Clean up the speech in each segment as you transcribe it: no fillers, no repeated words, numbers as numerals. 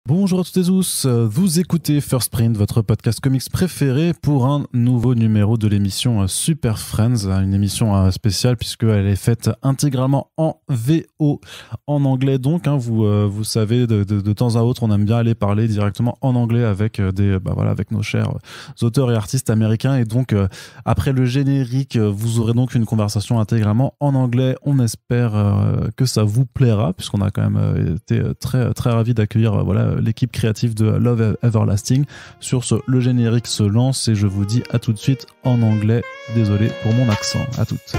Bonjour à toutes et tous, vous écoutez First Print, votre podcast comics préféré pour un nouveau numéro de l'émission Super Friends, une émission spéciale puisqu'elle est faite intégralement en VO, en anglais donc, vous savez, de temps à autre on aime bien aller parler directement en anglais avec avec nos chers auteurs et artistes américains, et donc après le générique vous aurez donc une conversation intégralement en anglais. On espère que ça vous plaira puisqu'on a quand même été très, très ravis d'accueillir l'équipe créative de Love Everlasting. Sur ce, le générique se lance et je vous dis à tout de suite en anglais. Désolé pour mon accent. À toutes.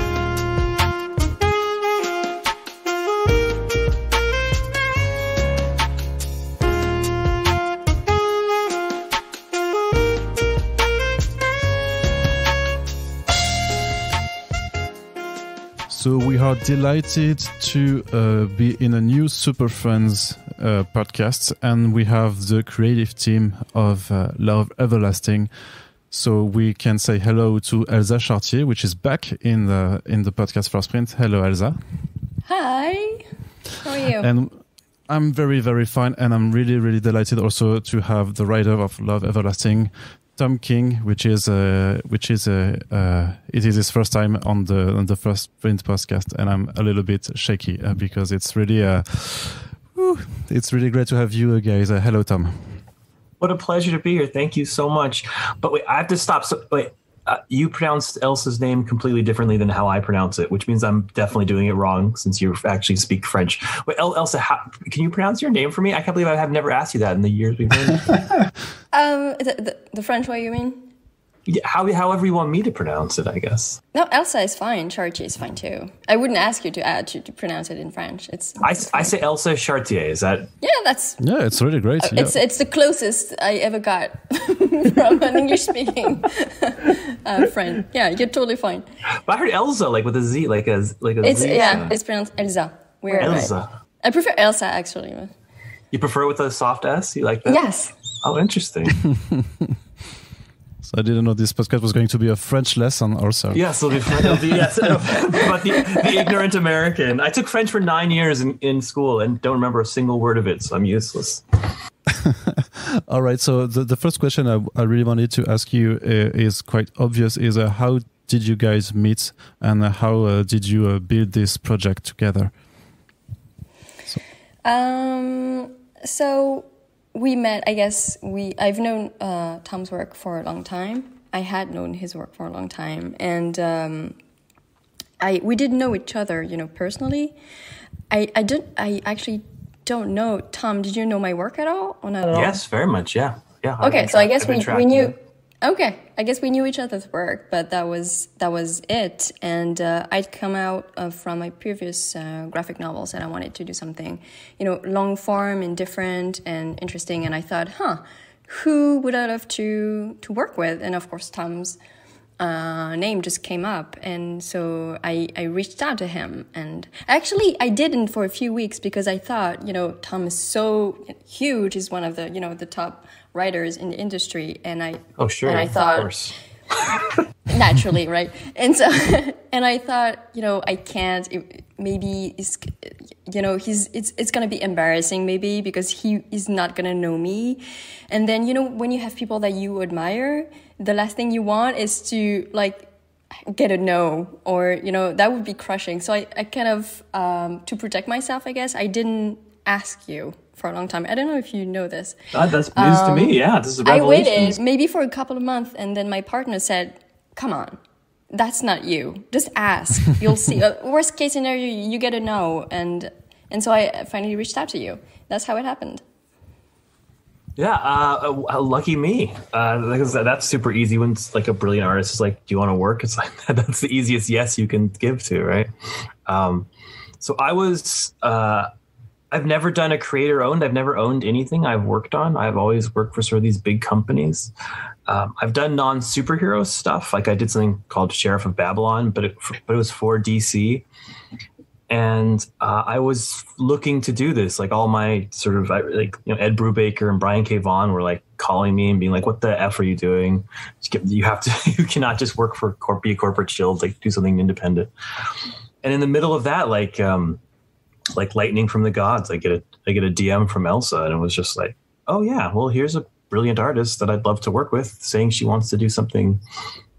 So we are delighted to be in a new Super Friends podcast, and we have the creative team of Love Everlasting. So we can say hello to Elsa Charretier, which is back in the podcast First Print. Hello, Elsa. Hi. How are you? And I'm very, very fine, and I'm really, really delighted also to have the writer of Love Everlasting, Tom King, it is his first time on the First Print podcast, and I'm a little bit shaky because it's really great to have you guys. Hello, Tom. What a pleasure to be here. Thank you so much. But wait, I have to stop. So wait, you pronounced Elsa's name completely differently than how I pronounce it, which means I'm definitely doing it wrong since you actually speak French. Wait, Elsa, can you pronounce your name for me? I can't believe I have never asked you that in the years we've been. The French way, you mean? Yeah, however you want me to pronounce it, I guess. No, Elsa is fine. Charretier is fine too. I wouldn't ask you to pronounce it in French. I say Elsa Charretier. Is that? Yeah, it's really great. It's the closest I ever got from an English-speaking friend. Yeah, you're totally fine. But I heard Elsa like with a Z, like a it's Z. Yeah, it's pronounced Elsa. Weird, Elsa. Right? I prefer Elsa actually. You prefer it with a soft S? You like that? Yes. Oh, interesting. So I didn't know this podcast was going to be a French lesson also. Yes, it'll be yes, but the ignorant American. I took French for 9 years in school and don't remember a single word of it, so I'm useless. All right, so the first question I really wanted to ask you is quite obvious, is how did you guys meet and how did you build this project together? So we met, I guess, I've known Tom's work for a long time. I had known his work for a long time. And we didn't know each other, personally. I actually don't know. Tom, did you know my work at all or not at all? Yes, very much, yeah. Okay, so I guess we knew... Okay, I guess we knew each other's work, but that was it. And I'd come out from my previous graphic novels, and I wanted to do something, long form and different and interesting. And I thought, who would I love to work with? And of course, Tom's name just came up, and so I reached out to him. And actually, I didn't for a few weeks because I thought, Tom is so huge. He's one of the the top writers in the industry, and I thought, of course. Naturally, right? And so, and I thought, I can't. Maybe it's gonna be embarrassing, maybe because he is not gonna know me. And then when you have people that you admire, the last thing you want is to get a no, or that would be crushing. So I kind of to protect myself, I guess, I didn't ask you for a long time. I don't know if you know this. That's news to me. Yeah, this is a revelation. I waited maybe for a couple of months, and then my partner said, "Come on, that's not you. Just ask. You'll see. Worst case scenario, you get a no." And so I finally reached out to you. That's how it happened. Yeah, lucky me. Because that's super easy when it's like a brilliant artist is like, "Do you want to work?" It's like that's the easiest yes you can give to, right? So I was. I've never done a creator-owned. I've never owned anything I've worked on. I've always worked for sort of these big companies. I've done non-superhero stuff. Like I did something called Sheriff of Babylon, but it was for DC. And I was looking to do this. Like all my sort of Ed Brubaker and Brian K. Vaughan were like calling me and being like, "What the F are you doing? You cannot just work for be a corporate shield. Like do something independent." And in the middle of that, like lightning from the gods, I get a DM from Elsa, and it was just like, oh yeah, well, here's a brilliant artist that I'd love to work with saying she wants to do something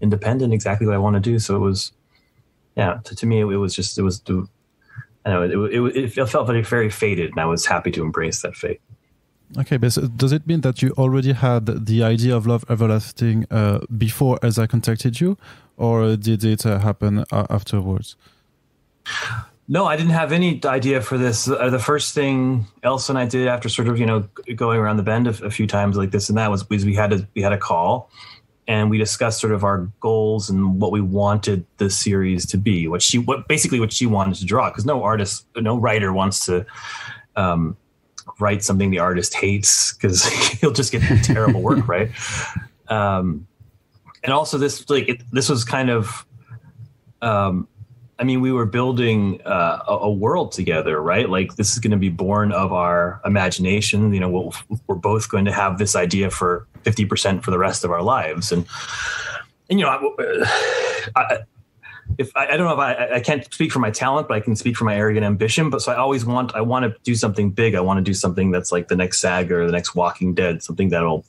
independent, exactly what I want to do. So it was, to me, it felt very, very fated, and I was happy to embrace that fate. Okay, but does it mean that you already had the idea of Love Everlasting before Elsa contacted you, or did it happen afterwards? No, I didn't have any idea for this. The first thing Elsa and I did after sort of, going around the bend a few times like this and that was we had a call, and we discussed sort of our goals and what we wanted the series to be, what she wanted to draw. Because no writer wants to write something the artist hates, because he'll just get terrible work, right? And also this was kind of, we were building a world together, right? Like, this is going to be born of our imagination. We're both going to have this idea for 50% for the rest of our lives. And I don't know if I can't speak for my talent, but I can speak for my arrogant ambition. But so I want to do something big. I want to do something that's like the next Saga or the next Walking Dead, something that'll,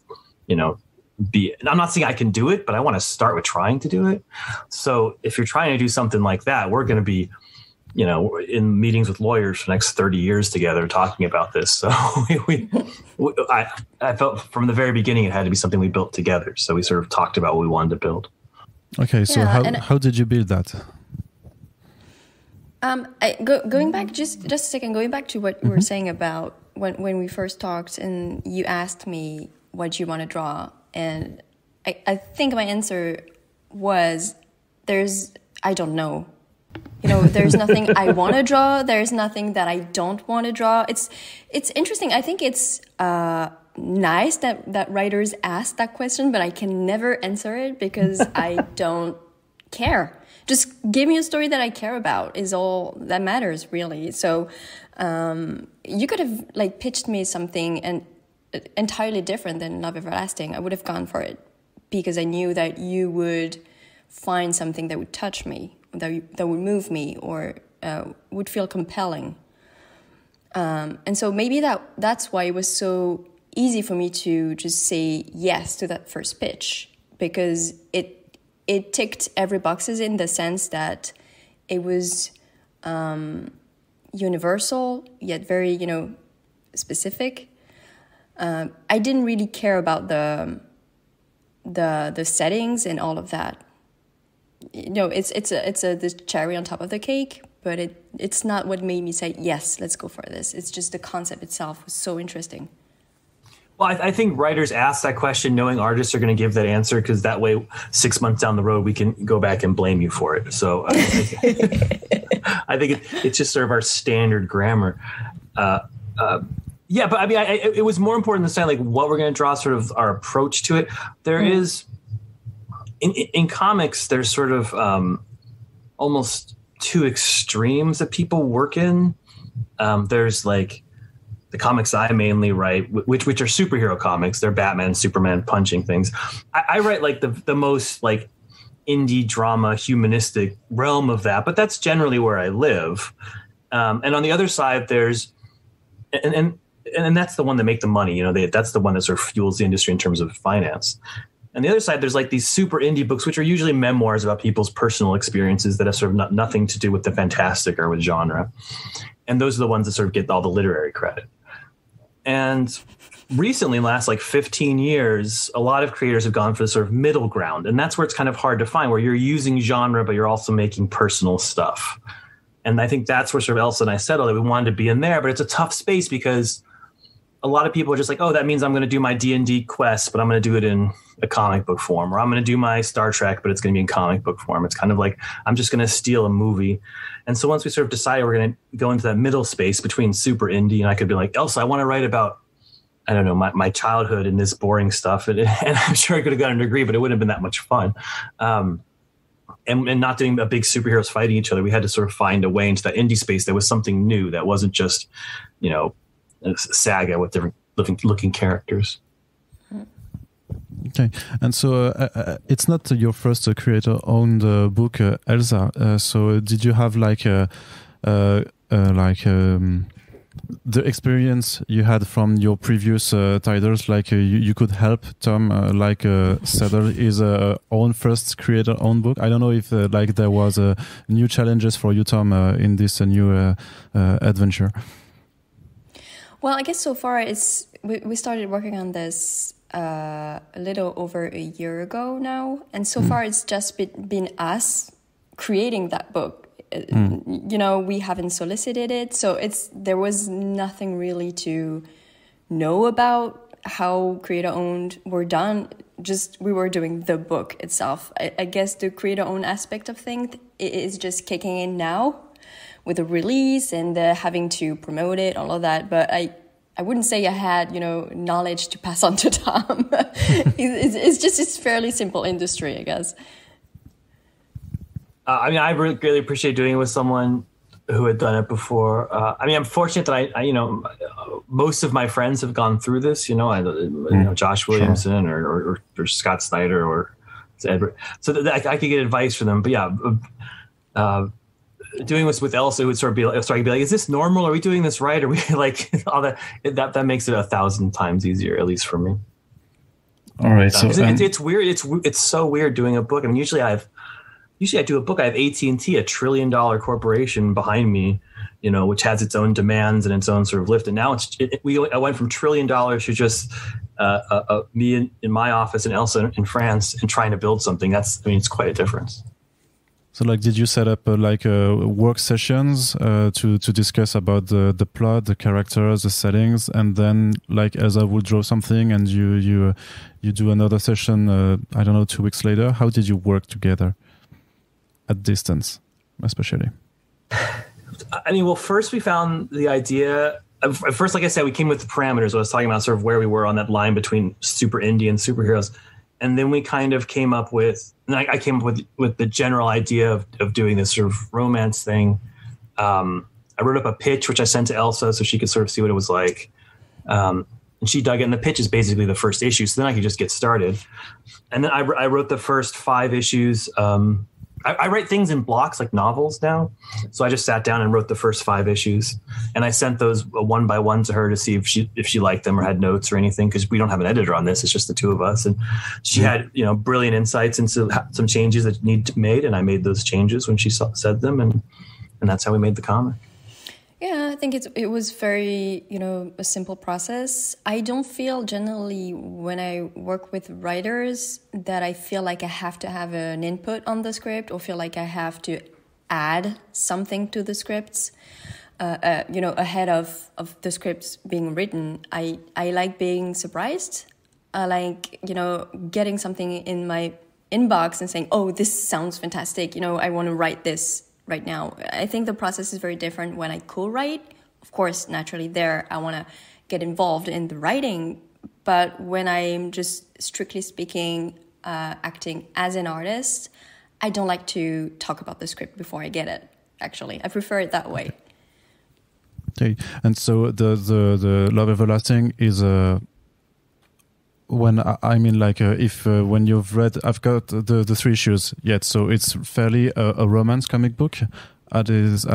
be, and I'm not saying I can do it, but I want to start with trying to do it. So if you're trying to do something like that, we're going to be, in meetings with lawyers for the next 30 years together talking about this. So I felt from the very beginning it had to be something we built together. So we sort of talked about what we wanted to build. Okay, so how did you build that? Going back just a second, going back to what you were saying about when we first talked and you asked me what you want to draw, and I think my answer was I don't know. There's nothing I want to draw. There's nothing that I don't want to draw. It's interesting. I think it's nice that writers ask that question, but I can never answer it because I don't care. Just give me a story that I care about is all that matters, really. So you could have pitched me something and entirely different than Love Everlasting. I would have gone for it because I knew that you would find something that would touch me, that would move me, or would feel compelling. And so maybe that's why it was so easy for me to just say yes to that first pitch, because it ticked every boxes in the sense that it was universal yet very specific. I didn't really care about the settings and all of that. It's the cherry on top of the cake, but it's not what made me say yes, let's go for this. It's just the concept itself was so interesting. Well, I think writers ask that question knowing artists are going to give that answer, because that way 6 months down the road we can go back and blame you for it. So I think it's just sort of our standard grammar. Yeah, but it was more important to say what we're going to draw, sort of our approach to it. There is in comics, there's sort of almost two extremes that people work in. There's the comics I mainly write, which are superhero comics. They're Batman, Superman punching things. I write the most indie drama, humanistic realm of that, but that's generally where I live. And on the other side, there's and that's the one that make the money. That's the one that sort of fuels the industry in terms of finance. And the other side, there's these super indie books, which are usually memoirs about people's personal experiences that have sort of nothing to do with the fantastic or with genre. And those are the ones that sort of get all the literary credit. And recently, in the last 15 years, a lot of creators have gone for this sort of middle ground. And that's where it's kind of hard to find, where you're using genre, but you're also making personal stuff. And I think that's where sort of Elsa and I settled that we wanted to be in there. But it's a tough space because a lot of people are just oh, that means I'm going to do my D&D quest, but I'm going to do it in a comic book form. Or I'm going to do my Star Trek, but it's going to be in comic book form. It's kind of I'm just going to steal a movie. And so once we sort of decided we're going to go into that middle space between super indie, and I could be Elsa, I want to write about, I don't know, my childhood and this boring stuff. And I'm sure I could have gotten a degree, but it wouldn't have been that much fun. And not doing a big superheroes fighting each other. We had to sort of find a way into that indie space that was something new, that wasn't just, a saga with different looking characters. Okay, and so it's not your first creator-owned book, Elsa. So did you have the experience you had from your previous titles, like you could help Tom settle his own first creator-owned book. I don't know if like there was new challenges for you, Tom, in this new adventure. Well, I guess so far we started working on this a little over a year ago now, and so far it's just been us creating that book. You know, we haven't solicited it, so there was nothing really to know about how creator-owned were done. Just we were doing the book itself. I guess the creator-owned aspect of things is just kicking in now with the release and having to promote it, all of that. But I wouldn't say I had, knowledge to pass on to Tom. It's fairly simple industry, I guess. I really appreciate doing it with someone who had done it before. I'm fortunate that I most of my friends have gone through this. Josh Williamson or Scott Snyder or Edward, so that I could get advice from them. But yeah, doing this with Elsa would sort of be like, is this normal? Are we doing this right? Are we like all that? That makes it 1,000 times easier, at least for me. All right, so it's weird. It's so weird doing a book. I mean, usually I do a book. I have AT&T, $1 trillion corporation behind me, which has its own demands and its own sort of lift. And now I went from $1 trillion to just me in my office and Elsa in France and trying to build something. It's quite a difference. So, did you set up work sessions to discuss about the plot, the characters, the settings, and then Elsa will draw something, and you do another session? 2 weeks later. How did you work together? At distance, especially? First we found the idea. First, like I said, we came with the parameters. I was talking about sort of where we were on that line between super indie and superheroes. And then we kind of came up with, and I came up with the general idea of doing this sort of romance thing. I wrote up a pitch, which I sent to Elsa so she could sort of see what it was like. And she dug it. And the pitch is basically the first issue. So then I could just get started. And then I wrote the first 5 issues. I write things in blocks like novels now. So I just sat down and wrote the first 5 issues, and I sent those one by one to her to see if she liked them or had notes or anything, because we don't have an editor on this. It's just the 2 of us. And she had, brilliant insights into some changes that need to be made. And I made those changes when she said them. And that's how we made the comic. Yeah, I think it was very, a simple process. I don't feel generally when I work with writers that I feel like I have to have an input on the script or feel like I have to add something to the scripts, ahead of the scripts being written. I like being surprised. I like, getting something in my inbox and saying, oh, this sounds fantastic. I want to write this right now. I think the process is very different when I co-write. Of course, naturally there, I want to get involved in the writing. But when I'm just strictly speaking, acting as an artist, I don't like to talk about the script before I get it, actually. I prefer it that way. Okay. And so the Love Everlasting is when when you've read, I've got the 3 issues yet, so it's fairly a romance comic book at its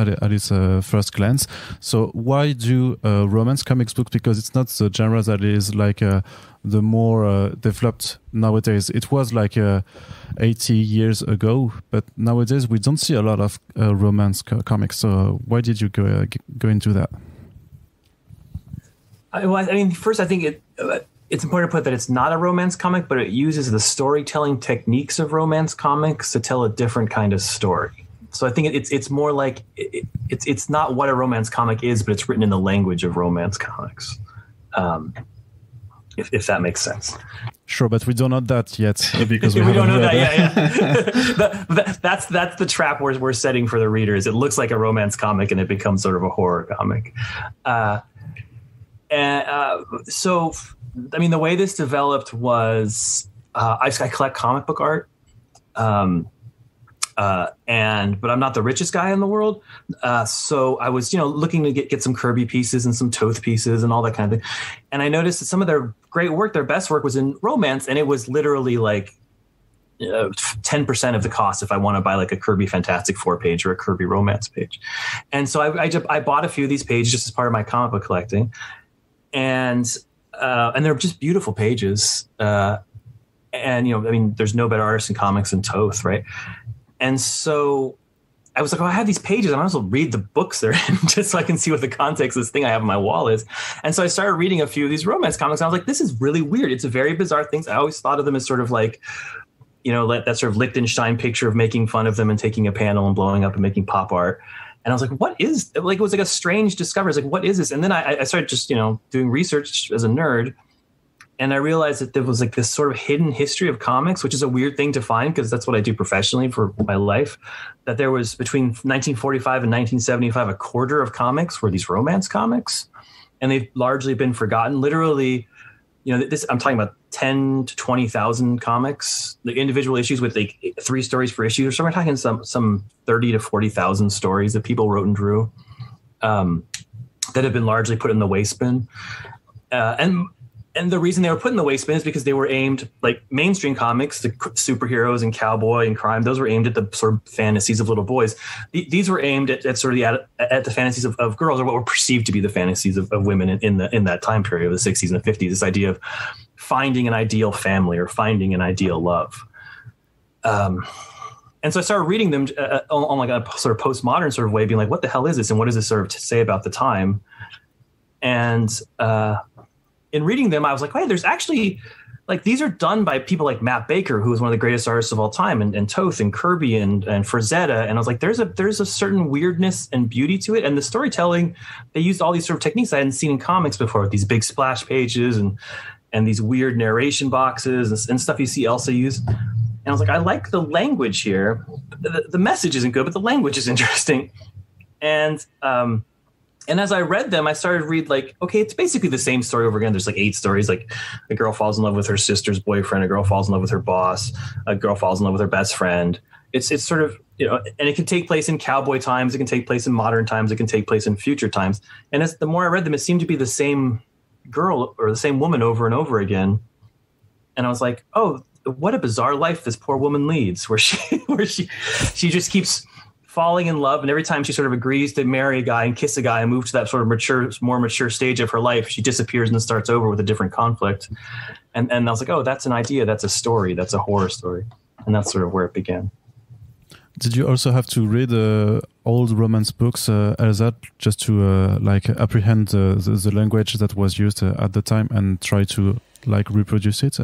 first glance. So why do romance comics book? Because it's not the genre that is the more developed nowadays. It was 80 years ago, but nowadays we don't see a lot of romance comics. So why did you go into that? First I think it's important to put that it's not a romance comic, but it uses the storytelling techniques of romance comics to tell a different kind of story. So I think it's more like it's not what a romance comic is, but it's written in the language of romance comics. If that makes sense. Sure, but we don't know that yet because we don't know that yet. That's the trap we're setting for the readers. It looks like a romance comic and it becomes sort of a horror comic. So the way this developed was I collect comic book art, but I'm not the richest guy in the world. So I was, looking to get some Kirby pieces and some Toth pieces and all that kind of thing. And I noticed that some of their great work, their best work, was in romance, and it was literally 10% of the cost if I want to buy like a Kirby Fantastic Four page or a Kirby Romance page. And so I bought a few of these pages just as part of my comic book collecting, and they're just beautiful pages. And I mean, there's no better artist in comics than Toth, right? And so I was like, I have these pages. I might as well read the books they're in just so I can see what the context of this thing I have on my wall is. And so I started reading a few of these romance comics. And I was like, this is really weird. It's a very bizarre thing. I always thought of them as sort of like, that sort of Liechtenstein picture of making fun of them and taking a panel and blowing up and making pop art. And I was like, what is, like, it was like a strange discovery. I was like, what is this? And then I started just, doing research as a nerd. And I realized that there was like this sort of hidden history of comics, which is a weird thing to find because that's what I do professionally for my life. That there was between 1945 and 1975, a quarter of comics were these romance comics, and they've largely been forgotten. Literally, I'm talking about 10 to 20,000 comics, the individual issues with like 3 stories per issue. So we're talking some 30 to 40,000 stories that people wrote and drew that have been largely put in the waste bin. And the reason they were put in the waste bin is because they were aimed, like mainstream comics, the superheroes and cowboy and crime, those were aimed at the sort of fantasies of little boys. These were aimed at sort of at the fantasies of girls, or what were perceived to be the fantasies of women in that time period of the 60s and the 50s, this idea of finding an ideal family or finding an ideal love. And so I started reading them on like a sort of postmodern sort of way, being like, what the hell is this? And what does this sort of say about the time? And in reading them, I was like, wait, there's actually, like, these are done by people like Matt Baker, who is one of the greatest artists of all time, and Toth and Kirby and Frazetta. And I was like, there's a certain weirdness and beauty to it. And the storytelling, they used all these sort of techniques I hadn't seen in comics before, with these big splash pages and these weird narration boxes and stuff you see Elsa use. And I was like, I like the language here. The message isn't good, but the language is interesting. And as I read them, I started to read like, okay, it's basically the same story over again. There's like 8 stories. Like a girl falls in love with her sister's boyfriend. A girl falls in love with her boss. A girl falls in love with her best friend. It's sort of, and it can take place in cowboy times. It can take place in modern times. It can take place in future times. And as the more I read them, it seemed to be the same girl or the same woman over and over again. And I was like, oh, what a bizarre life this poor woman leads, where she just keeps falling in love, and every time she sort of agrees to marry a guy and kiss a guy and move to that sort of more mature stage of her life, she disappears and then starts over with a different conflict. And I was like, oh, that's an idea, that's a story, that's a horror story, and that's sort of where it began. Did you also have to read old romance books, Elsa, just to like apprehend the language that was used at the time and try to like reproduce it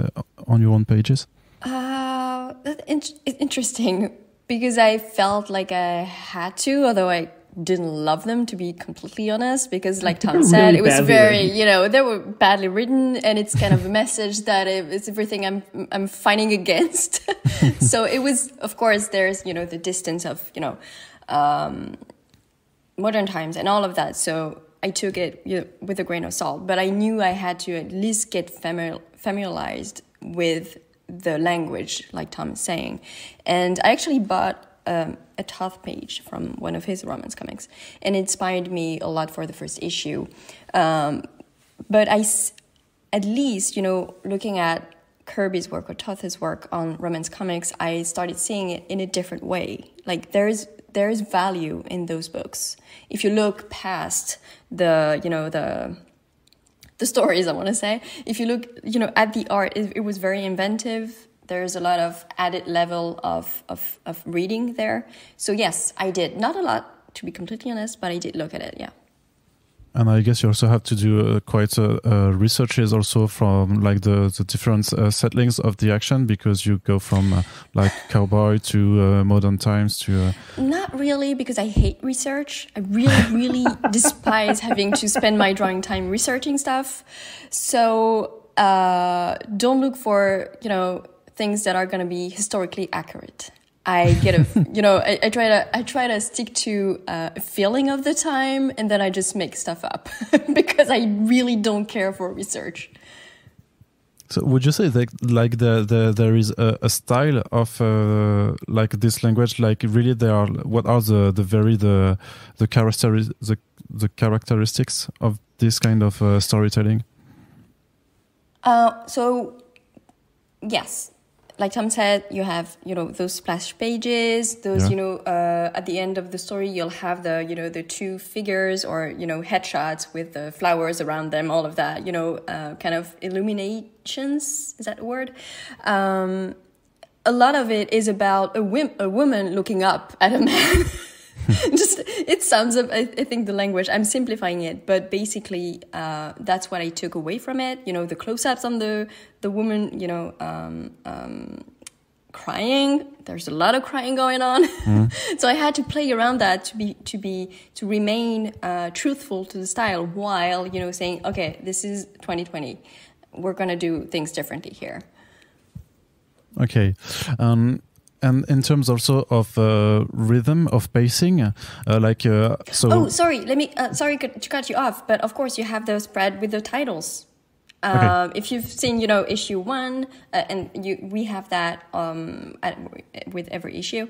on your own pages? It's interesting. Because I felt like I had to, although I didn't love them, to be completely honest. Because like Tom said, it was very, they were badly written, and it's kind of a message that it's everything I'm fighting against. So it was, of course, there's, the distance of, modern times and all of that. So I took it with a grain of salt. But I knew I had to at least get familiarized with the language, like Tom is saying. And I actually bought a Toth page from one of his romance comics, and it inspired me a lot for the first issue. But at least, looking at Kirby's work or Toth's work on romance comics, I started seeing it in a different way. Like there is value in those books. If you look past the stories, I want to say, if you look, at the art, it was very inventive. There's a lot of added level of reading there. So yes, I did. Not a lot, to be completely honest, but I did look at it, yeah. And I guess you also have to do quite researches also from like the different settlings of the action, because you go from like cowboy to modern times to... Not really, because I hate research. I really, really despise having to spend my drawing time researching stuff. So don't look for, things that are going to be historically accurate. I get I try to stick to a feeling of the time, and then I just make stuff up because I really don't care for research. So would you say that like there is a style of like this language, like really what are the characteristics of this kind of storytelling? So yes. like Tom said, you have, those splash pages, those, at the end of the story, you'll have the, the two figures or, headshots with the flowers around them, all of that, kind of illuminations. Is that a word? A lot of it is about a woman looking up at a man. It sums up, I think, the language. I'm simplifying it, but basically, that's what I took away from it. The close-ups on the woman, crying. There's a lot of crying going on. So I had to play around that to remain truthful to the style while, saying, okay, this is 2020. We're going to do things differently here. Okay. And in terms also of rhythm, of pacing, so... Oh, sorry, sorry to cut you off, but of course you have the spread with the titles. Okay. If you've seen, issue 1, and we have that with every issue,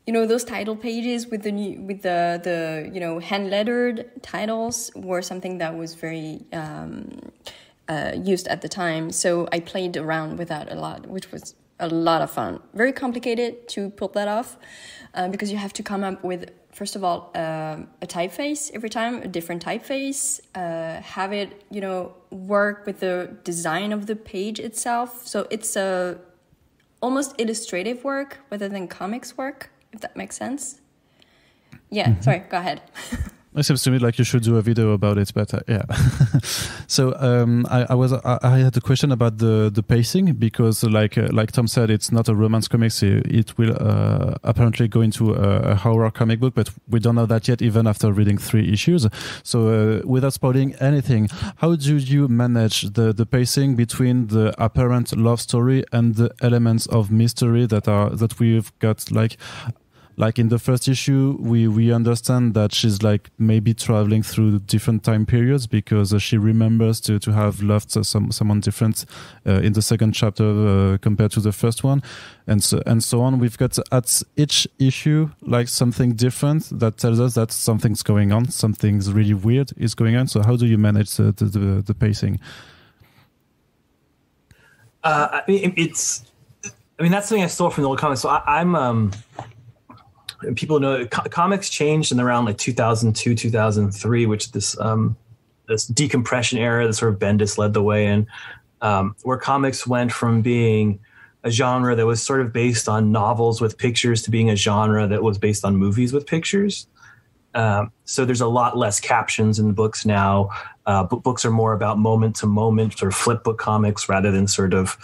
those title pages with the hand-lettered titles were something that was very used at the time. So I played around with that a lot, which was a lot of fun. Very complicated to pull that off because you have to come up with, first of all, a typeface every time, a different typeface, have it, work with the design of the page itself. So it's almost illustrative work rather than comics work, if that makes sense. Yeah, sorry, go ahead. It seems to me like you should do a video about it, but yeah. So I had a question about the pacing because, like Tom said, it's not a romance comics. It will apparently go into a horror comic book, but we don't know that yet, even after reading 3 issues. So without spoiling anything, how do you manage the pacing between the apparent love story and the elements of mystery that we've got Like in the first issue, we understand that she's like maybe traveling through different time periods because she remembers to have loved someone different in the second chapter compared to the first one, and so on. We've got at each issue like something different that tells us that something's going on, something's really weird is going on. So how do you manage the pacing? That's something I stole from the old comics. So I'm. People know comics changed in around like 2002, 2003, which this decompression era that sort of Bendis led the way in, where comics went from being a genre that was sort of based on novels with pictures to being a genre that was based on movies with pictures. So there's a lot less captions in the books now. Books are more about moment to moment, sort of flip book comics rather than sort of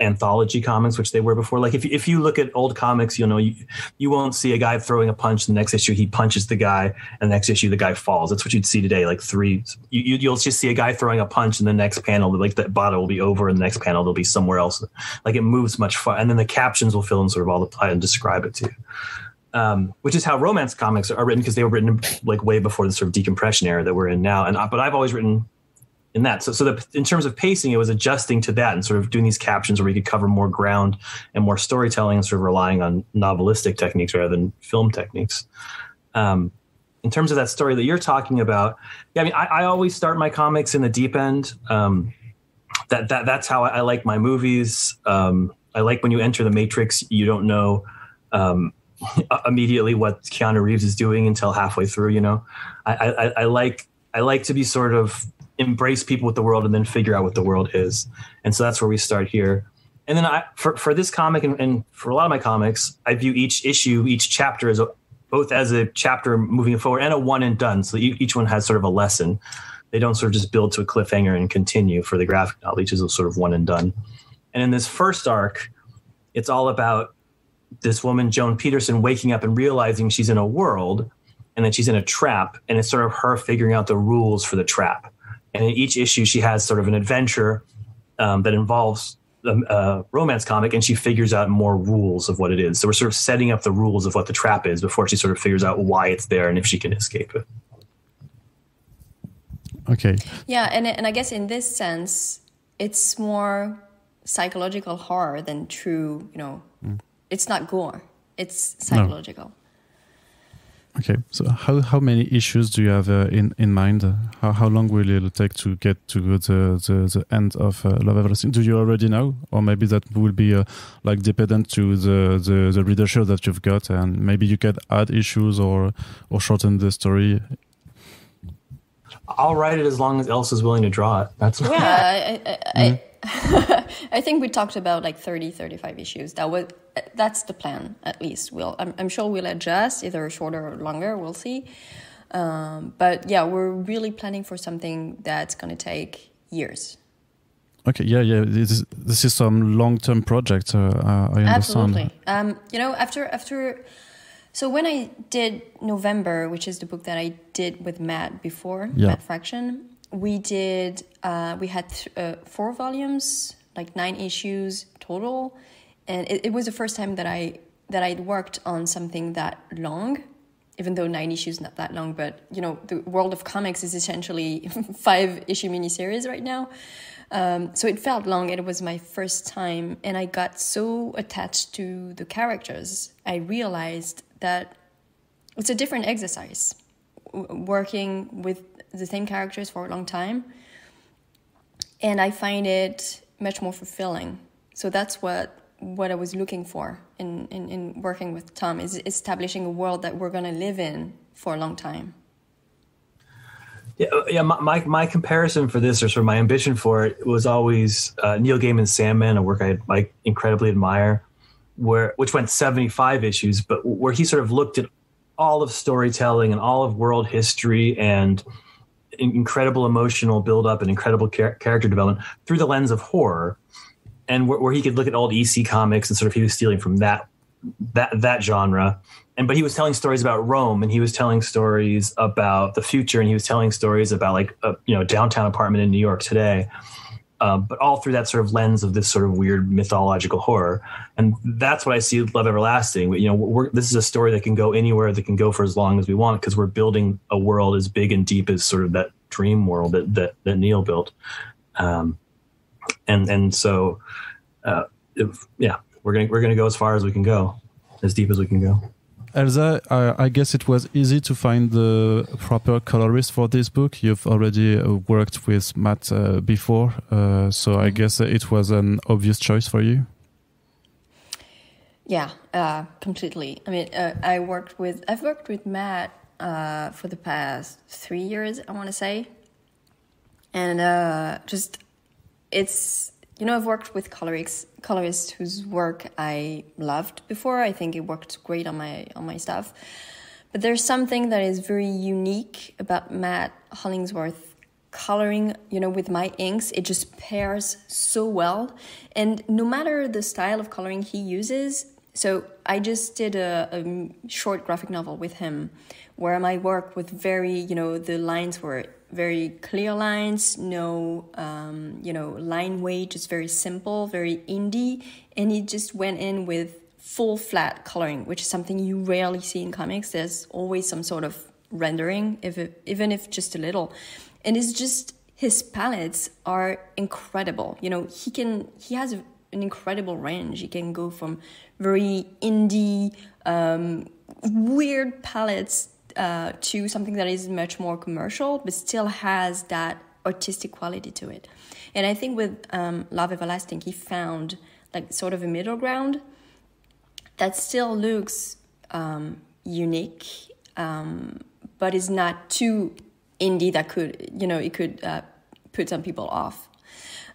anthology comics, which they were before. Like if you look at old comics, you won't see a guy throwing a punch. The next issue he punches the guy, and the next issue the guy falls. That's what you'd see today. Like you'll just see a guy throwing a punch, and the next panel, like the bottle will be over, and the next panel they'll be somewhere else. Like it moves much far, and then the captions will fill in sort of all the plot and describe it too. Which is how romance comics are written, because they were written like way before the sort of decompression era that we're in now. But I've always written in that. So in terms of pacing, it was adjusting to that and sort of doing these captions where we could cover more ground and more storytelling and sort of relying on novelistic techniques rather than film techniques. In terms of that story that you're talking about, I always start my comics in the deep end. That's how I like my movies. I like when you enter the Matrix, you don't know immediately what Keanu Reeves is doing until halfway through. I like to be sort of embrace people with the world and then figure out what the world is. And so that's where we start here. And then for this comic and for a lot of my comics, I view each issue, each chapter as both as a chapter moving forward and a one and done. So each one has sort of a lesson. They don't sort of just build to a cliffhanger and continue for the graphic novel. Each is a sort of one and done. And in this first arc, it's all about this woman, Joan Peterson, waking up and realizing she's in a world and that she's in a trap. And it's sort of her figuring out the rules for the trap. And in each issue, she has sort of an adventure that involves a romance comic, and she figures out more rules of what it is. So we're sort of setting up the rules of what the trap is before she sort of figures out why it's there and if she can escape it. Okay. Yeah, and I guess in this sense, it's more psychological horror than true, It's not gore. It's psychological. Okay, so how many issues do you have in mind? How long will it take to get to the end of Love Everlasting? Do you already know, or maybe that will be like dependent to the readership that you've got, and maybe you can add issues or shorten the story? I'll write it as long as Elsa's willing to draw it. That's I think we talked about like 30, 35 issues. That's the plan, at least. I'm sure we'll adjust, either shorter or longer, we'll see. But yeah, we're really planning for something that's going to take years. Okay, yeah. This is some long-term project, I understand. Absolutely. So when I did November, which is the book that I did with Matt before, Matt Fraction, we had 4 volumes, like 9 issues total, and it was the first time that I'd worked on something that long, even though 9 issues not that long, but the world of comics is essentially 5-issue miniseries right now. So it felt long, and it was my first time, and I got so attached to the characters. I realized that it's a different exercise, working with the same characters for a long time, and I find it much more fulfilling. So that's what I was looking for in working with Tom, is establishing a world that we're going to live in for a long time. Yeah. My comparison for this, or sort of my ambition for it, was always Neil Gaiman's Sandman, a work I incredibly admire, which went 75 issues, but where he sort of looked at all of storytelling and all of world history and incredible emotional buildup and incredible character development through the lens of horror, and where he could look at old EC comics and sort of he was stealing from that genre. But he was telling stories about Rome, and he was telling stories about the future, and he was telling stories about like a downtown apartment in New York today. But all through that sort of lens of this sort of weird mythological horror. And that's what I see with Love Everlasting. This is a story that can go anywhere, that can go for as long as we want, because we're building a world as big and deep as sort of that dream world that Neil built. So we're gonna go as far as we can go, as deep as we can go. Elsa, I guess it was easy to find the proper colorist for this book. You've already worked with Matt before, so I guess it was an obvious choice for you. Yeah, completely. I mean, I've worked with Matt for the past 3 years, I want to say, and I've worked with colorists whose work I loved before. I think it worked great on my stuff. But there's something that is very unique about Matt Hollingsworth coloring, with my inks. It just pairs so well. And no matter the style of coloring he uses, so I just did a short graphic novel with him where my work with very, the lines were very clear lines, no, line weight, just very simple, very indie. And he just went in with full flat coloring, which is something you rarely see in comics. There's always some sort of rendering, even if just a little. And it's just, his palettes are incredible. He has an incredible range. He can go from very indie, weird palettes to something that is much more commercial, but still has that artistic quality to it. And I think with Love Everlasting, he found like sort of a middle ground that still looks unique, but is not too indie that could put some people off.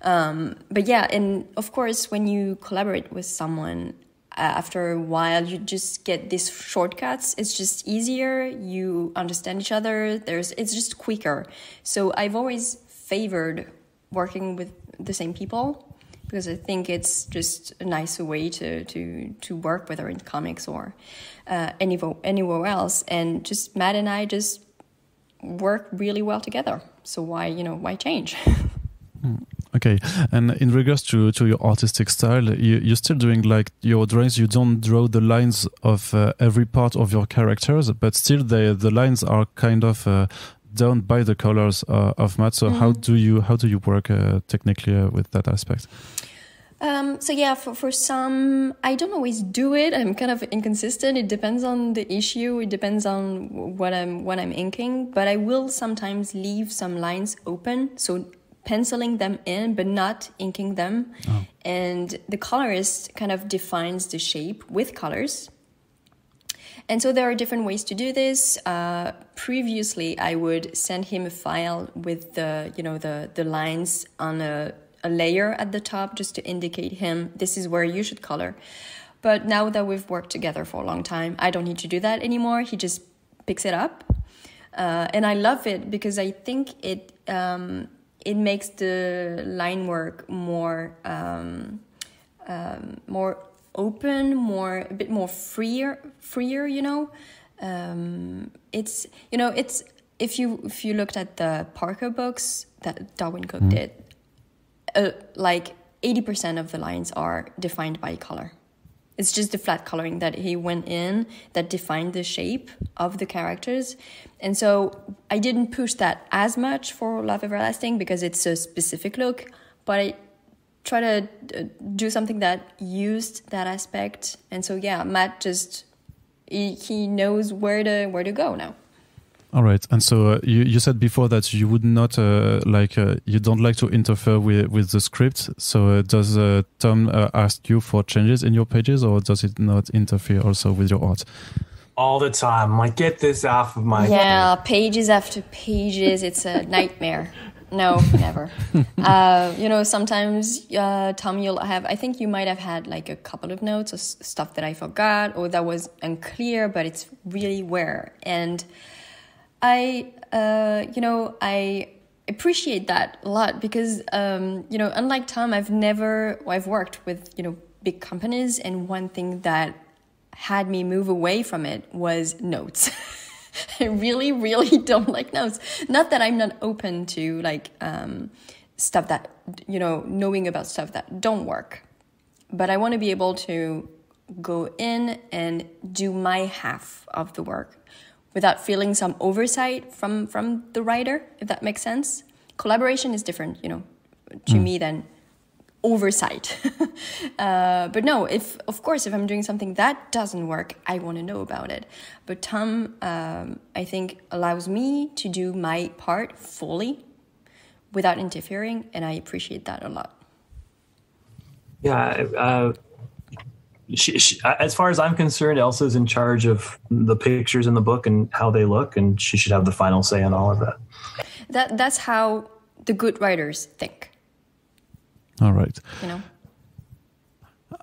But yeah, and of course, when you collaborate with someone, after a while, you just get these shortcuts. It's just easier. You understand each other. It's just quicker. So I've always favored working with the same people because I think it's just a nicer way to work, whether in comics or anywhere else. And just Matt and I just work really well together. So why change? Okay, and in regards to your artistic style, you're still doing like your drawings. You don't draw the lines of every part of your characters, but still the lines are kind of done by the colors of Matt. So how do you work technically with that aspect? So yeah, for some, I don't always do it. I'm kind of inconsistent. It depends on the issue. It depends on what I'm inking. But I will sometimes leave some lines open, so penciling them in, but not inking them. Oh. And the colorist kind of defines the shape with colors. And so there are different ways to do this. Previously, I would send him a file with the lines on a layer at the top just to indicate him, this is where you should color. But now that we've worked together for a long time, I don't need to do that anymore. He just picks it up. And I love it because I think it makes the line work more open, a bit more freer, it's if you looked at the Parker books that Darwin Cook did, like 80% of the lines are defined by color. It's just the flat coloring that he went in that defined the shape of the characters. And so I didn't push that as much for Love Everlasting because it's a specific look, but I try to do something that used that aspect. And so, yeah, Matt just, he knows where to go now. All right. And so you said before that you would not you don't like to interfere with the script. So does Tom ask you for changes in your pages, or does it not interfere also with your art? All the time. I'm like, get this off of my... Yeah, pages after pages. It's a nightmare. No, never. Sometimes, Tom, I think you might have had like a couple of notes or stuff that I forgot or that was unclear, but it's really rare. And I appreciate that a lot because, unlike Tom, I've worked with, big companies, and one thing that had me move away from it was notes. I really, really don't like notes. Not that I'm not open to stuff that, knowing about stuff that don't work, but I want to be able to go in and do my half of the work without feeling some oversight from the writer, if that makes sense. Collaboration is different, to me than oversight. But no, if I'm doing something that doesn't work, I want to know about it. But Tom, I think, allows me to do my part fully without interfering, and I appreciate that a lot. Yeah, she, as far as I'm concerned, Elsa's in charge of the pictures in the book and how they look, and she should have the final say on all of that. That's how the good writers think. All right.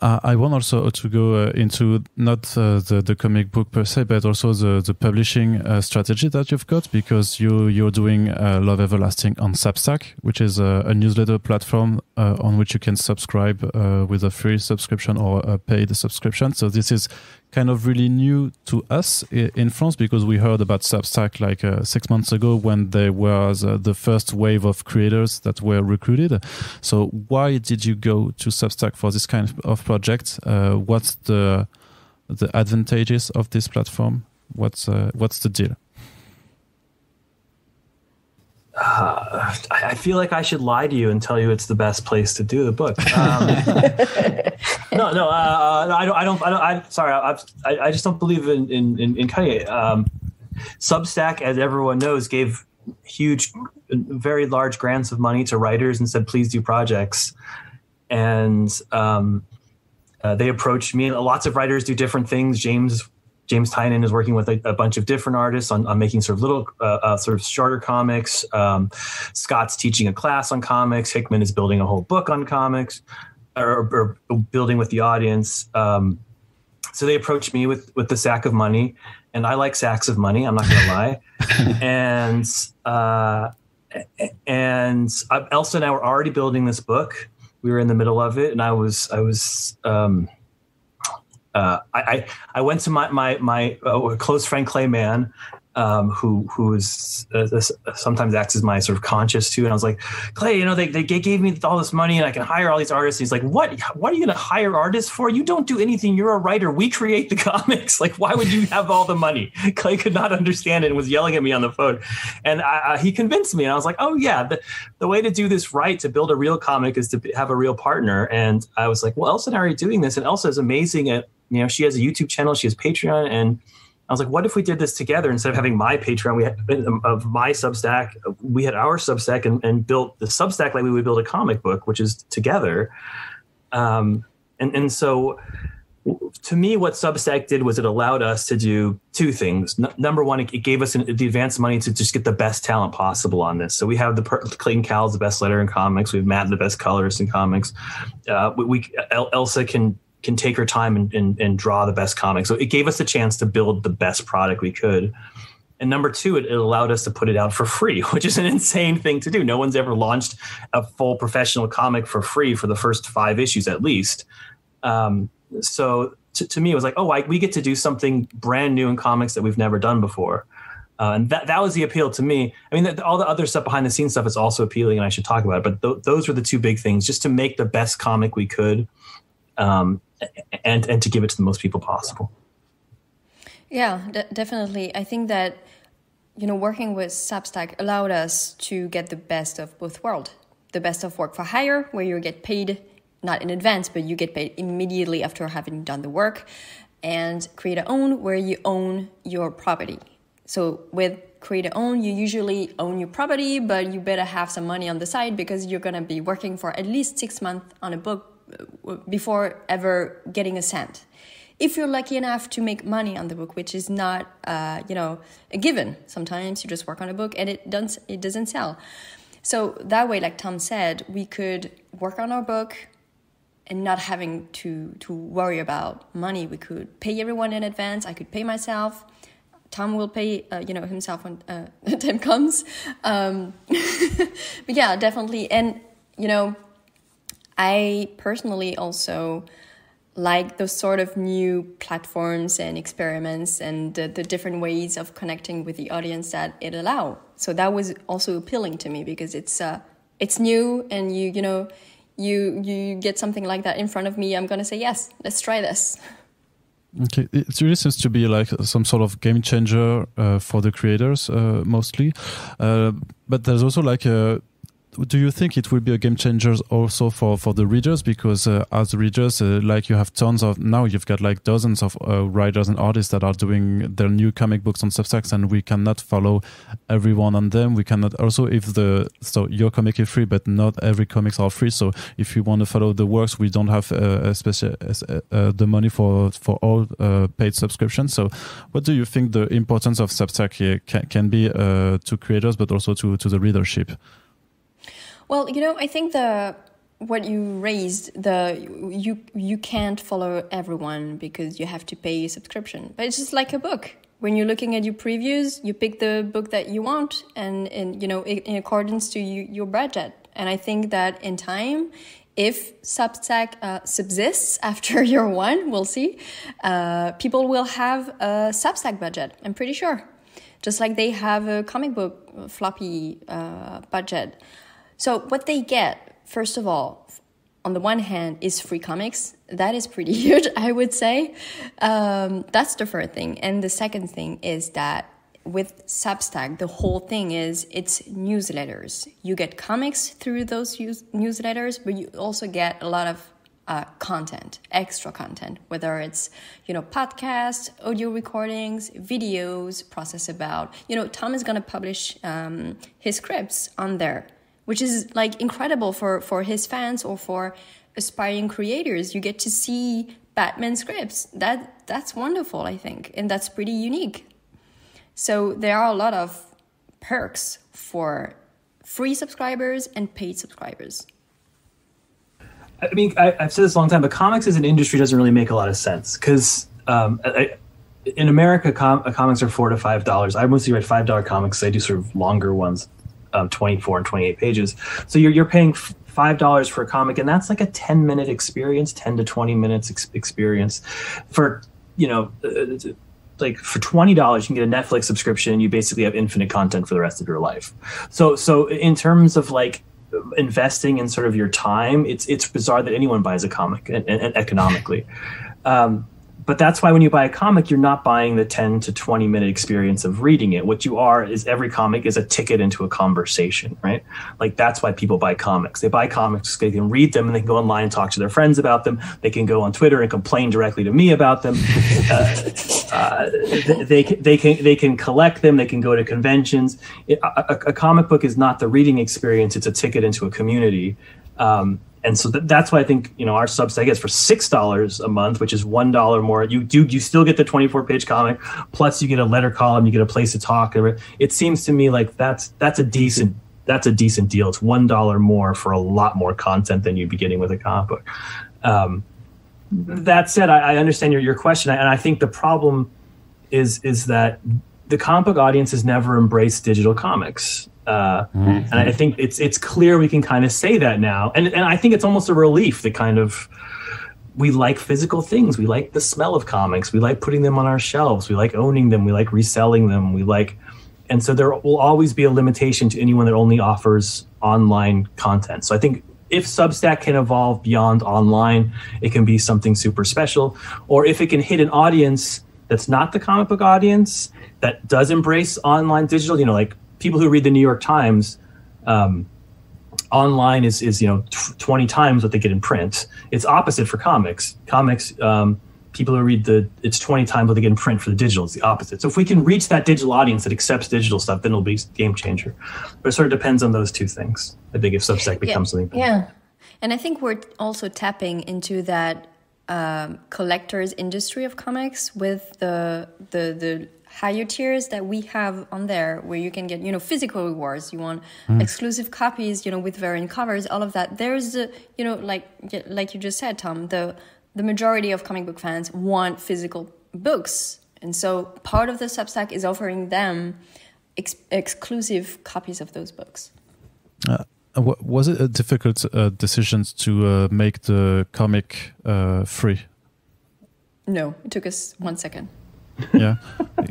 I want also to go into not the comic book per se, but also the publishing strategy that you've got, because you're doing Love Everlasting on Substack, which is a newsletter platform on which you can subscribe with a free subscription or a paid subscription. So this is kind of really new to us in France, because we heard about Substack 6 months ago when there was the first wave of creators that were recruited. So why did you go to Substack for this kind of project? What's the advantages of this platform? What's the deal? I feel like I should lie to you and tell you it's the best place to do the book. No, I don't. I'm sorry. I just don't believe in cutting it. Substack, as everyone knows, gave huge, very large grants of money to writers and said, please do projects. And they approached me. Lots of writers do different things. James Tynan is working with a bunch of different artists on making sort of little, sort of shorter comics. Scott's teaching a class on comics. Hickman is building a whole book on comics, or building with the audience. So they approached me with the sack of money, and I like sacks of money. I'm not going to lie. and Elsa and I were already building this book. We were in the middle of it, and I went to my close friend Clay Mann, who is sometimes acts as my sort of conscience too. And I was like, Clay, they gave me all this money and I can hire all these artists. And he's like, what are you going to hire artists for? You don't do anything. You're a writer. We create the comics. Like, why would you have all the money? Clay could not understand it and was yelling at me on the phone. And he convinced me. And I was like, oh yeah, the way to do this right, to build a real comic, is to have a real partner. And I was like, well, Elsa and I are doing this. And Elsa is amazing at, she has a YouTube channel, she has Patreon, and I was like, what if we did this together? Instead of having my Patreon, of my Substack, we had our Substack and built the Substack like we would build a comic book, which is together. And so to me, what Substack did was it allowed us to do two things. Number one, it gave us the advance money to just get the best talent possible on this. So we have Clayton Cowell's the best letter in comics. We have Matt, the best colorist in comics. Elsa can take her time and draw the best comics. So it gave us a chance to build the best product we could. And number two, it allowed us to put it out for free, which is an insane thing to do. No one's ever launched a full professional comic for free for the first 5 issues at least. So to me, it was like, we get to do something brand new in comics that we've never done before. And that was the appeal to me. I mean, all the other stuff behind the scenes stuff is also appealing and I should talk about it. But those were the two big things, just to make the best comic we could. And to give it to the most people possible. Yeah, definitely. I think that, working with Substack allowed us to get the best of both worlds. The best of work for hire, where you get paid not in advance, but you get paid immediately after having done the work. And creator own, where you own your property. So with creator own, you usually own your property, but you better have some money on the side because you're going to be working for at least 6 months on a book before ever getting a cent. If you're lucky enough to make money on the book, which is not, a given. Sometimes you just work on a book and it doesn't sell. So that way, like Tom said, we could work on our book and not having to worry about money. We could pay everyone in advance. I could pay myself. Tom will pay, himself when the time comes. But yeah, definitely. And, I personally also like those sort of new platforms and experiments and the different ways of connecting with the audience that it allows. So that was also appealing to me because it's new and you get something like that in front of me. I'm going to say, yes, let's try this. Okay, it really seems to be like some sort of game changer for the creators mostly. But there's also like do you think it will be a game changer also for the readers? Because as readers, like you have tons of, now you've got like dozens of writers and artists that are doing their new comic books on Substack, and we cannot follow everyone on them. We cannot also, so your comic is free, but not every comics are free. So if you want to follow the works, we don't have the money for all paid subscriptions. So what do you think the importance of Substack here can be to creators, but also to the readership? Well, I think what you raised, you can't follow everyone because you have to pay a subscription. But it's just like a book. When you're looking at your previews, you pick the book that you want and in accordance to your budget. And I think that in time, if Substack subsists after year one, we'll see, people will have a Substack budget, I'm pretty sure. Just like they have a comic book floppy budget. So what they get, first of all, on the one hand, is free comics. That is pretty huge, I would say. That's the first thing. And the second thing is that with Substack, the whole thing is it's newsletters. You get comics through those newsletters, but you also get a lot of content, extra content, whether it's, podcasts, audio recordings, videos, process about, Tom is going to publish his scripts on there, which is like incredible for his fans or for aspiring creators. You get to see Batman scripts. That's wonderful, I think. And that's pretty unique. So there are a lot of perks for free subscribers and paid subscribers. I mean, I've said this a long time, but comics as an industry doesn't really make a lot of sense because in America, comics are $4 to $5. I mostly write $5 comics. I do sort of longer ones. 24 and 28 pages. So you're paying $5 for a comic, and that's like a 10-minute experience, 10 to 20 minutes experience for, like for $20 you can get a Netflix subscription and you basically have infinite content for the rest of your life. So in terms of like investing in sort of your time, it's bizarre that anyone buys a comic and economically. But that's why when you buy a comic, you're not buying the 10 to 20 minute experience of reading it. What you are is every comic is a ticket into a conversation, right? Like that's why people buy comics. They buy comics, they can read them and they can go online and talk to their friends about them. They can go on Twitter and complain directly to me about them. They can collect them. They can go to conventions. A comic book is not the reading experience. It's a ticket into a community. And so that's why I think, our Substack is for $6 a month, which is $1 more. You still get the 24-page comic, plus you get a letter column, you get a place to talk. It seems to me like that's a decent deal. It's $1 more for a lot more content than you'd be getting with a comic book. That said, I understand your question, and I think the problem is that the comic book audience has never embraced digital comics. And I think it's clear we can kind of say that now. And I think it's almost a relief that kind of we like physical things. We like the smell of comics. We like putting them on our shelves. We like owning them. We like reselling them. And so there will always be a limitation to anyone that only offers online content. So I think if Substack can evolve beyond online, it can be something super special. Or if it can hit an audience that's not the comic book audience, that does embrace online digital, like people who read the New York Times, online is 20 times what they get in print. It's opposite for comics. Comics, people who read it's 20 times what they get in print for the digital. It's the opposite. So if we can reach that digital audience that accepts digital stuff, then it'll be a game changer. But it sort of depends on those two things. I think if Substack becomes something. Yeah. And I think we're also tapping into that collector's industry of comics with the higher tiers that we have on there, where you can get, physical rewards. You want exclusive copies, with variant covers, all of that. There's, like you just said, Tom, the majority of comic book fans want physical books. And so part of the Substack is offering them exclusive copies of those books. Was it a difficult decision to make the comic free? No, it took us 1 second. Yeah,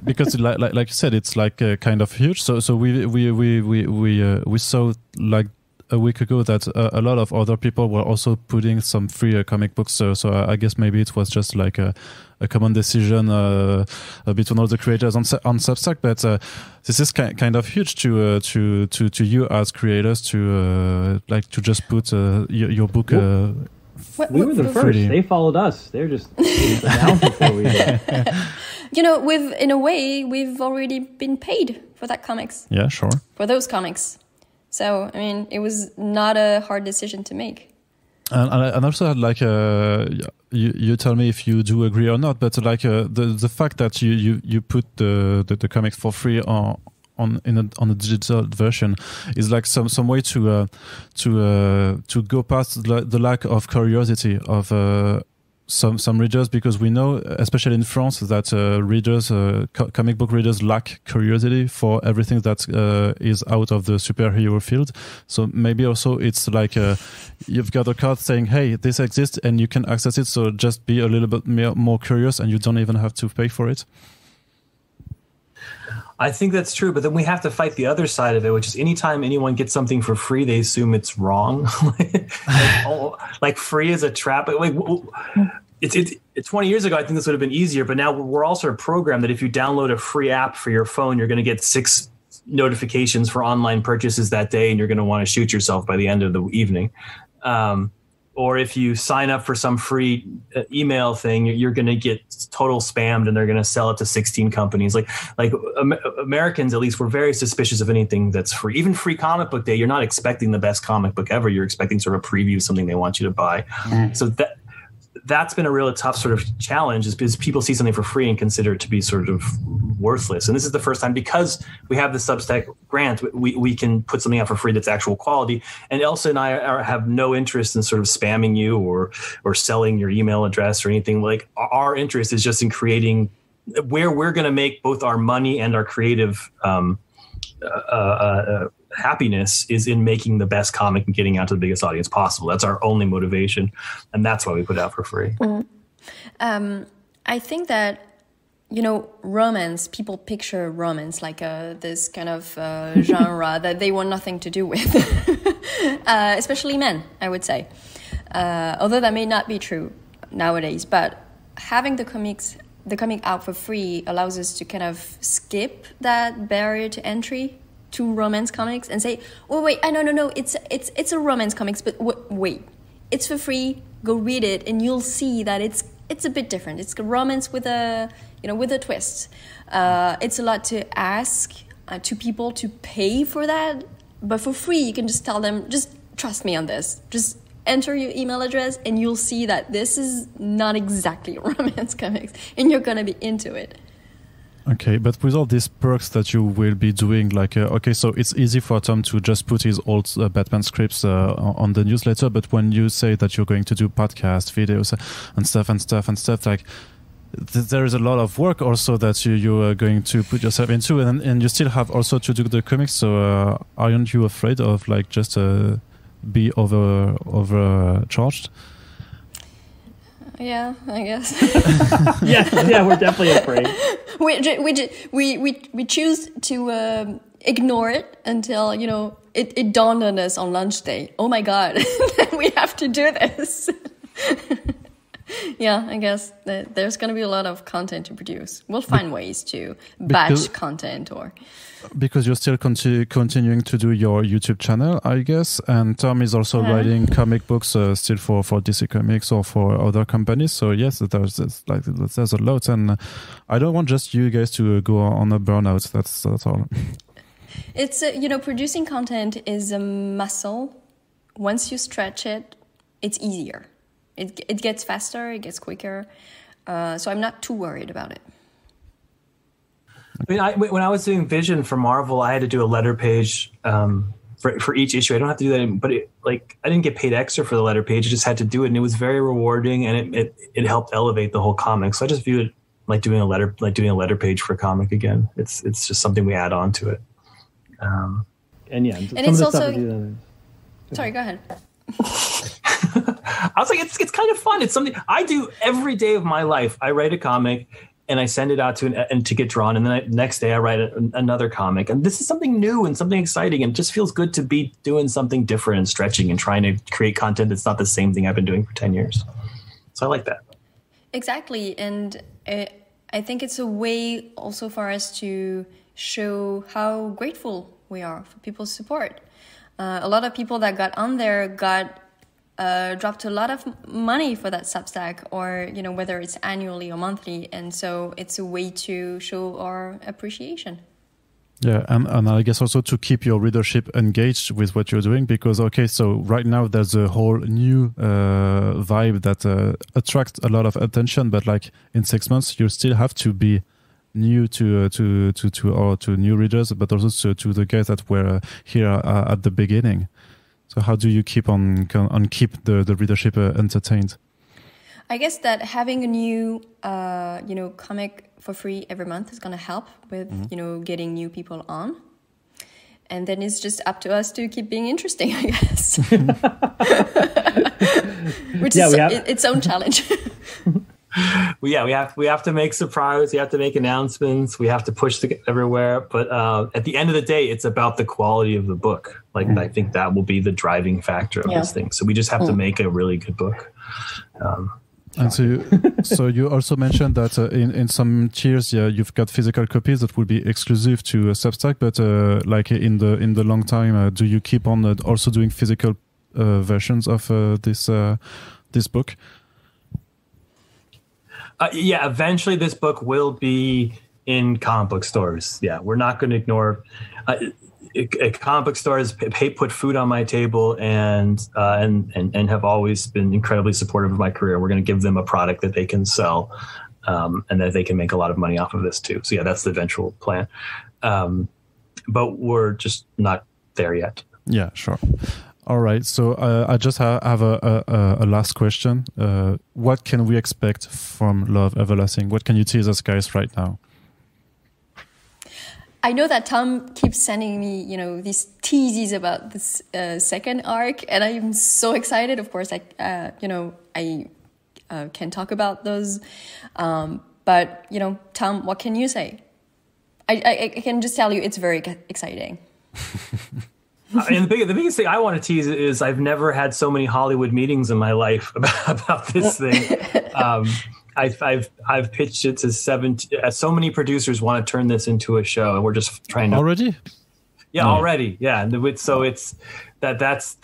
because like you said, it's like kind of huge. So we saw like a week ago that a lot of other people were also putting some free comic books. So I guess maybe it was just like a common decision between all the creators on Substack. But this is kind of huge to you as creators to just put your book. We were the first. They followed us. They're just announced before we did. In a way, we've already been paid for that comics. Yeah, sure. For those comics. So, I mean, it was not a hard decision to make. And also, like, you tell me if you do agree or not, but like the fact that you put the comics for free on a digital version is like some way to go past the lack of curiosity of some readers, because we know, especially in France, that readers, comic book readers, lack curiosity for everything that is out of the superhero field. So maybe also it's like you've got a card saying, "Hey, this exists and you can access it." So just be a little bit more curious, and you don't even have to pay for it. I think that's true, but then we have to fight the other side of it, which is anytime anyone gets something for free, they assume it's wrong. like free is a trap. Like, it's 20 years ago, I think this would have been easier, but now we're all sort of programmed that if you download a free app for your phone, you're going to get 6 notifications for online purchases that day, and you're going to want to shoot yourself by the end of the evening. Or if you sign up for some free email thing, you're going to get total spammed and they're going to sell it to 16 companies. Like Americans, at least, we're very suspicious of anything that's free. Even free comic book day, you're not expecting the best comic book ever. You're expecting sort of a preview of something they want you to buy. So that's been a really tough sort of challenge, is because people see something for free and consider it to be sort of worthless. And this is the first time, because we have the Substack grant, we can put something out for free that's actual quality. And Elsa and I have no interest in sort of spamming you or selling your email address or anything. Like, our interest is just in creating where we're going to make both our money and our creative happiness is in making the best comic and getting out to the biggest audience possible. That's our only motivation, and that's why we put it out for free. I think that romance, people picture romance like this kind of genre that they want nothing to do with, especially men, I would say. Although that may not be true nowadays, but having the comic out for free allows us to kind of skip that barrier to entry to romance comics and say, oh wait, no, it's a romance comics, but wait, it's for free, go read it, and you'll see that it's a bit different. It's a romance with a twist. It's a lot to ask to people to pay for that, but for free you can just tell them, just trust me on this. Just enter your email address and you'll see that this is not exactly romance comics and you're gonna be into it. Okay, but with all these perks that you will be doing, like, so it's easy for Tom to just put his old Batman scripts on the newsletter, but when you say that you're going to do podcast videos and stuff, like, there is a lot of work also that you are going to put yourself into, and you still have also to do the comics, so aren't you afraid of, like, just be overcharged? Yeah, I guess. yeah, we're definitely afraid. We choose to ignore it until it dawned on us on lunch day. Oh my god, we have to do this. Yeah, I guess there's going to be a lot of content to produce. We'll find ways to batch content or. Because you're still continuing to do your YouTube channel, I guess, and Tom is also writing comic books still for DC Comics or for other companies. So yes, there's a lot, and I don't want just you guys to go on a burnout. That's all. It's producing content is a muscle. Once you stretch it, it's easier. It gets faster, it gets quicker. So I'm not too worried about it. I mean, when I was doing Vision for Marvel, I had to do a letter page for each issue. I don't have to do that, but I didn't get paid extra for the letter page. I just had to do it, and it was very rewarding, and it helped elevate the whole comic. So I just view it like doing a letter page for a comic again. It's just something we add on to it. And it's also. Sorry, go ahead. I was like, it's kind of fun. It's something I do every day of my life. I write a comic and I send it out to get drawn. And then next day I write another comic. And this is something new and something exciting. And it just feels good to be doing something different and stretching and trying to create content that's not the same thing I've been doing for 10 years. So I like that. Exactly. And I think it's a way also for us to show how grateful we are for people's support. A lot of people that got on there dropped a lot of money for that Substack, or whether it's annually or monthly, and so it's a way to show our appreciation. Yeah, and I guess also to keep your readership engaged with what you're doing, because so right now there's a whole new vibe that attracts a lot of attention, but like in 6 months you still have to be new to new readers, but also to the guys that were here at the beginning. So how do you keep the readership entertained? I guess that having a new comic for free every month is going to help with getting new people on, and then it's just up to us to keep being interesting, I guess. Which is its own challenge. We have to make surprises. We have to make announcements. We have to push everywhere. But at the end of the day, it's about the quality of the book. Like I think that will be the driving factor of this thing. So we just have to make a really good book. And so you also mentioned that in some tiers, you've got physical copies that will be exclusive to Substack. But like in the long time, do you keep on also doing physical versions of this book? Eventually this book will be in comic book stores. Yeah, we're not going to ignore comic book stores. Put food on my table and have always been incredibly supportive of my career. We're going to give them a product that they can sell, and that they can make a lot of money off of this too. So yeah, that's the eventual plan. But we're just not there yet. Yeah, sure. All right, so I just have a last question. What can we expect from Love Everlasting? What can you tease us, guys, right now? I know that Tom keeps sending me, these teases about this second arc, and I'm so excited. Of course, I can talk about those, But, Tom, what can you say? I can just tell you it's very exciting. And the biggest thing I want to tease is I've never had so many Hollywood meetings in my life about this thing. I've pitched it to 70. So many producers want to turn this into a show, and we're just trying to already. Yeah, already. Yeah, so it's that's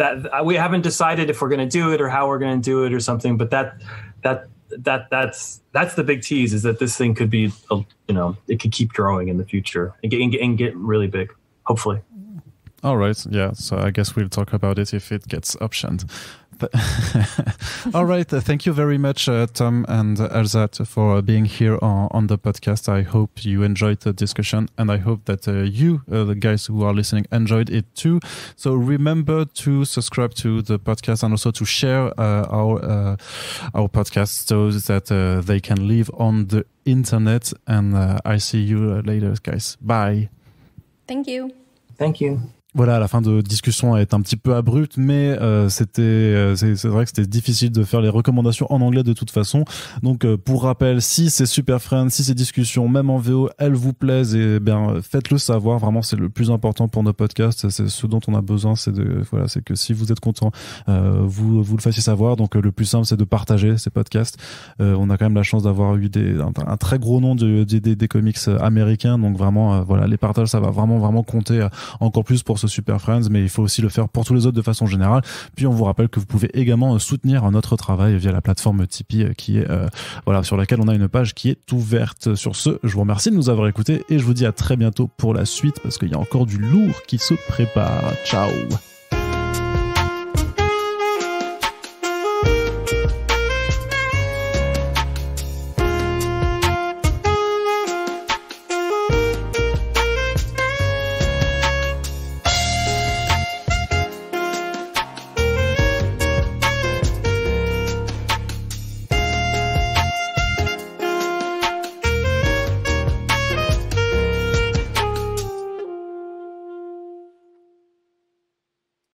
we haven't decided if we're going to do it or how we're going to do it or something. But that's the big tease, is that this thing could be, it could keep growing in the future and get really big, hopefully. All right. Yeah. So I guess we'll talk about it if it gets optioned. All right. Thank you very much, Tom and Elsa, for being here on the podcast. I hope you enjoyed the discussion, and I hope that you, the guys who are listening, enjoyed it too. So remember to subscribe to the podcast and also to share our podcast so that they can live on the internet. And I see you later, guys. Bye. Thank you. Thank you. Voilà, la fin de discussion est un petit peu abrupte, mais c'est vrai que c'était difficile de faire les recommandations en anglais de toute façon. Donc pour rappel, si ces SuperFriends, si ces discussions, même en VO, elles vous plaisent, et bien faites-le savoir. Vraiment, c'est le plus important pour nos podcasts. C'est ce dont on a besoin. C'est que si vous êtes content, vous le fassiez savoir. Donc le plus simple, c'est de partager ces podcasts. On a quand même la chance d'avoir eu un très gros nom des comics américains. Donc vraiment, voilà, les partages, ça va vraiment compter encore plus pour SuperFriends, mais il faut aussi le faire pour tous les autres de façon générale. Puis on vous rappelle que vous pouvez également soutenir notre travail via la plateforme Tipeee qui est sur laquelle on a une page qui est ouverte. Sur ce, je vous remercie de nous avoir écoutés et je vous dis à très bientôt pour la suite, parce qu'il y a encore du lourd qui se prépare. Ciao.